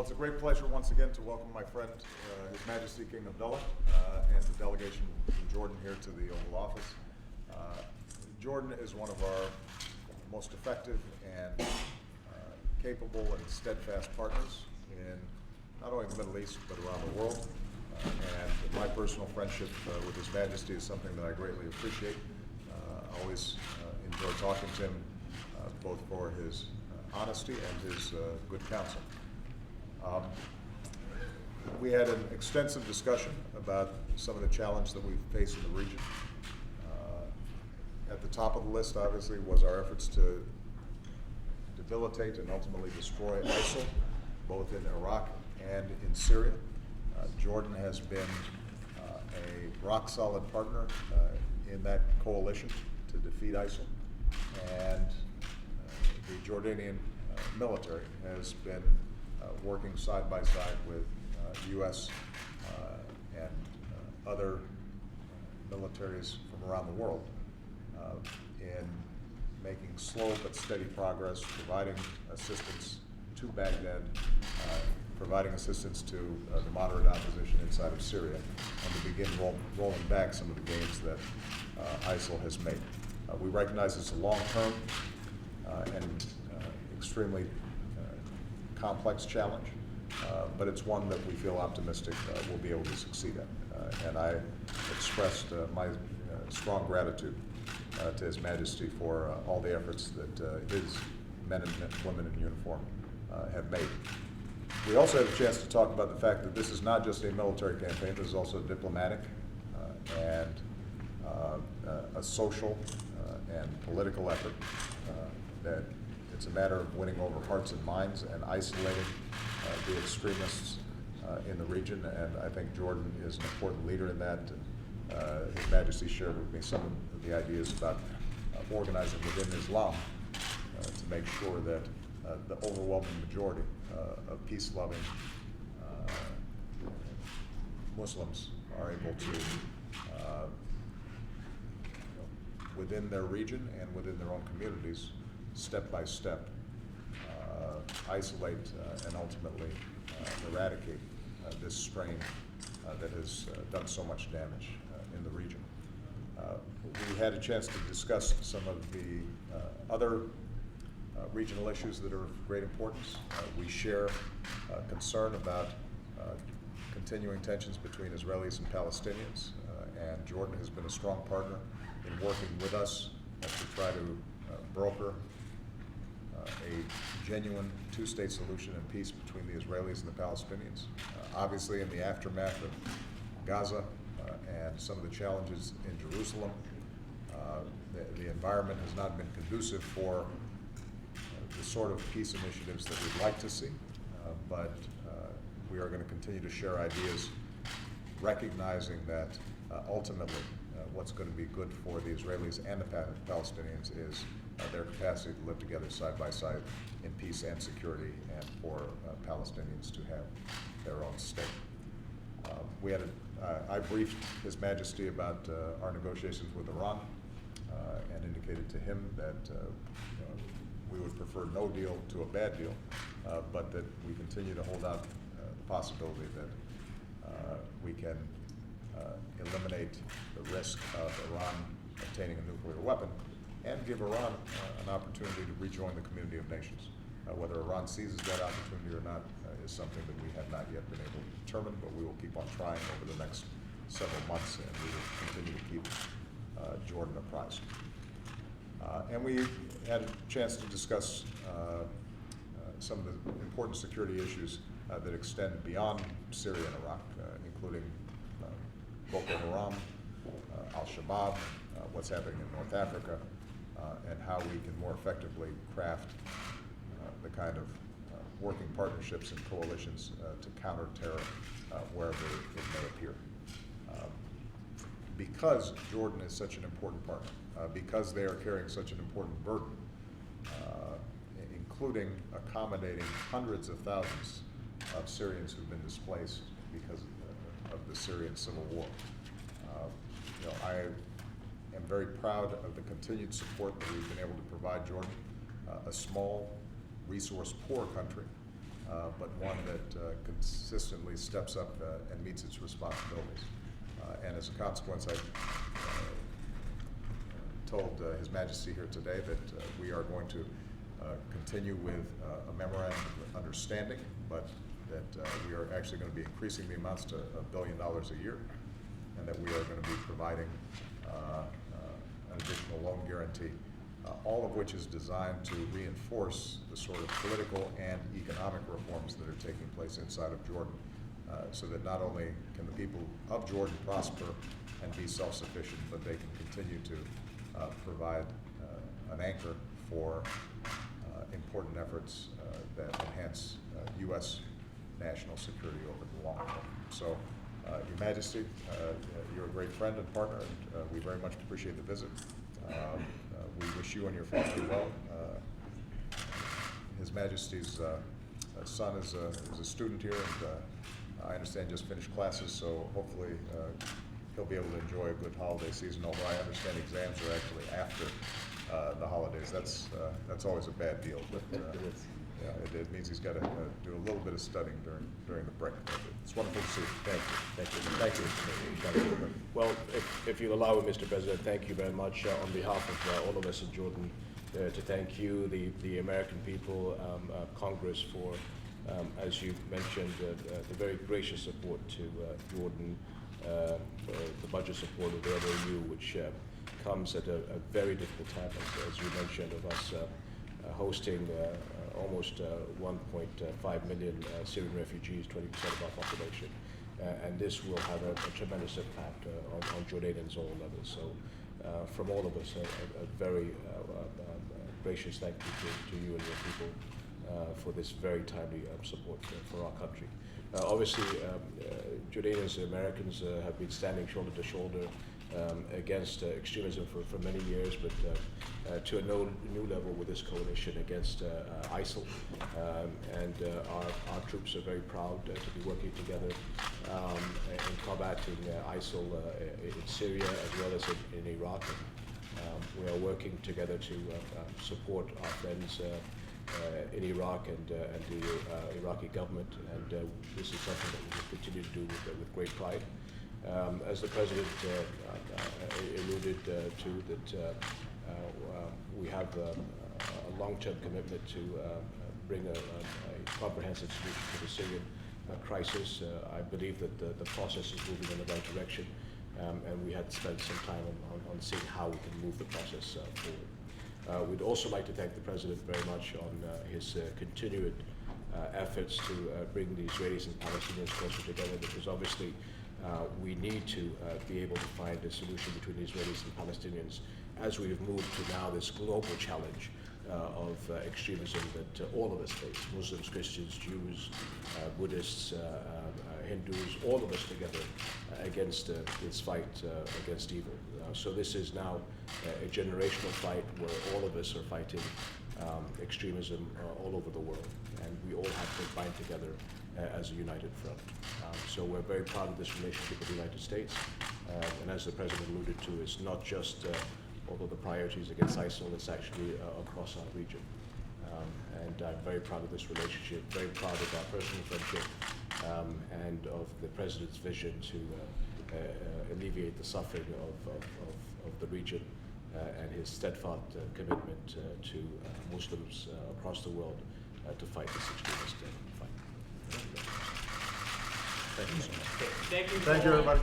It's a great pleasure once again to welcome my friend, His Majesty King Abdullah, and the delegation from Jordan here to the Oval Office. Jordan is one of our most effective and capable and steadfast partners in not only the Middle East but around the world. And my personal friendship with His Majesty is something that I greatly appreciate. I always enjoy talking to him, both for his honesty and his good counsel. We had an extensive discussion about some of the challenges that we face in the region. At the top of the list, obviously, was our efforts to debilitate and ultimately destroy ISIL, both in Iraq and in Syria. Jordan has been a rock-solid partner in that coalition to defeat ISIL, and the Jordanian military has been working side by side with U.S. And other militaries from around the world in making slow but steady progress, providing assistance to Baghdad, providing assistance to the moderate opposition inside of Syria, and to begin rolling back some of the gains that ISIL has made. We recognize it's a long-term and extremely complex challenge, but it's one that we feel optimistic we'll be able to succeed at. And I expressed my strong gratitude to His Majesty for all the efforts that his men and women in uniform have made. We also had a chance to talk about the fact that this is not just a military campaign, this is also a diplomatic and a social and political effort. That it's a matter of winning over hearts and minds and isolating the extremists in the region, and I think Jordan is an important leader in that. His Majesty shared with me some of the ideas about organizing within Islam to make sure that the overwhelming majority of peace-loving Muslims are able to, within their region and within their own communities, step by step, isolate and ultimately eradicate this strain that has done so much damage in the region. We had a chance to discuss some of the other regional issues that are of great importance. We share concern about continuing tensions between Israelis and Palestinians, and Jordan has been a strong partner in working with us to try to broker a genuine two-state solution and peace between the Israelis and the Palestinians. Obviously, in the aftermath of Gaza and some of the challenges in Jerusalem, the environment has not been conducive for the sort of peace initiatives that we'd like to see, but we are going to continue to share ideas, recognizing that ultimately what's going to be good for the Israelis and the Palestinians is their capacity to live together side by side in peace and security, and for Palestinians to have their own state. I briefed His Majesty about our negotiations with Iran and indicated to him that we would prefer no deal to a bad deal, but that we continue to hold out the possibility that we can eliminate the risk of Iran obtaining a nuclear weapon and give Iran an opportunity to rejoin the community of nations. Whether Iran seizes that opportunity or not is something that we have not yet been able to determine, but we will keep on trying over the next several months, and we will continue to keep Jordan apprised. And we had a chance to discuss some of the important security issues that extend beyond Syria and Iraq, including Boko Haram, Al-Shabaab, what's happening in North Africa, and how we can more effectively craft the kind of working partnerships and coalitions to counter terror wherever it may appear. Because Jordan is such an important partner, because they are carrying such an important burden, including accommodating hundreds of thousands of Syrians who've been displaced because of the Syrian civil war. I am very proud of the continued support that we've been able to provide Jordan, a small, resource-poor country but one that consistently steps up and meets its responsibilities. And as a consequence, I told His Majesty here today that we are going to continue with a memorandum of understanding, but that we are actually going to be increasing the amounts to $1 billion a year, and that we are going to be providing an additional loan guarantee, all of which is designed to reinforce the sort of political and economic reforms that are taking place inside of Jordan, so that not only can the people of Jordan prosper and be self-sufficient, but they can continue to provide an anchor for important efforts that enhance U.S. national security over the long term. So, Your Majesty, you're a great friend and partner, and we very much appreciate the visit. We wish you and your family well. His Majesty's son is a student here, and I understand just finished classes, so hopefully he'll be able to enjoy a good holiday season, although I understand exams are actually after the holidays. That's always a bad deal, but yeah, it means he's got to do a little bit of studying during the break. It's wonderful to see you. Thank you. Thank you. Thank you. Well, if you'll allow me, Mr. President, thank you very much on behalf of all of us in Jordan to thank you, the American people, Congress for, as you mentioned, the very gracious support to Jordan, the budget support of the MOU, which comes at a very difficult time, as you mentioned, of us hosting almost 1.5 million Syrian refugees, 20% of our population. And this will have a tremendous impact on Jordanians all levels. So from all of us, a very gracious thank you to you and your people for this very timely support for our country. Obviously, Jordanians and Americans have been standing shoulder to shoulder against extremism for many years, but to a new level with this coalition against ISIL. And our troops are very proud to be working together in combating ISIL in Syria as well as in Iraq. We are working together to support our friends in Iraq and the Iraqi government, and this is something that we will continue to do with great pride. As the President alluded to, that we have a long-term commitment to bring a comprehensive solution to the Syrian crisis. I believe that the process is moving in the right direction, and we had spent some time on seeing how we can move the process forward. We'd also like to thank the President very much on his continued efforts to bring the Israelis and Palestinians closer together, because obviously we need to be able to find a solution between the Israelis and Palestinians as we've moved to now this global challenge of extremism that all of us face, Muslims, Christians, Jews, Buddhists, Hindus, all of us together against this fight against evil. So this is now a generational fight where all of us are fighting extremism all over the world, and we all have to bind together as a united front. So we're very proud of this relationship with the United States, and as the President alluded to, it's not just although the priority is against ISIL, it's actually across our region. And I'm very proud of this relationship, very proud of our personal friendship, and of the President's vision to alleviate the suffering of the region, and his steadfast commitment to Muslims across the world to fight this extremist fight. Thank you so much. Thank you. Thank you, everybody.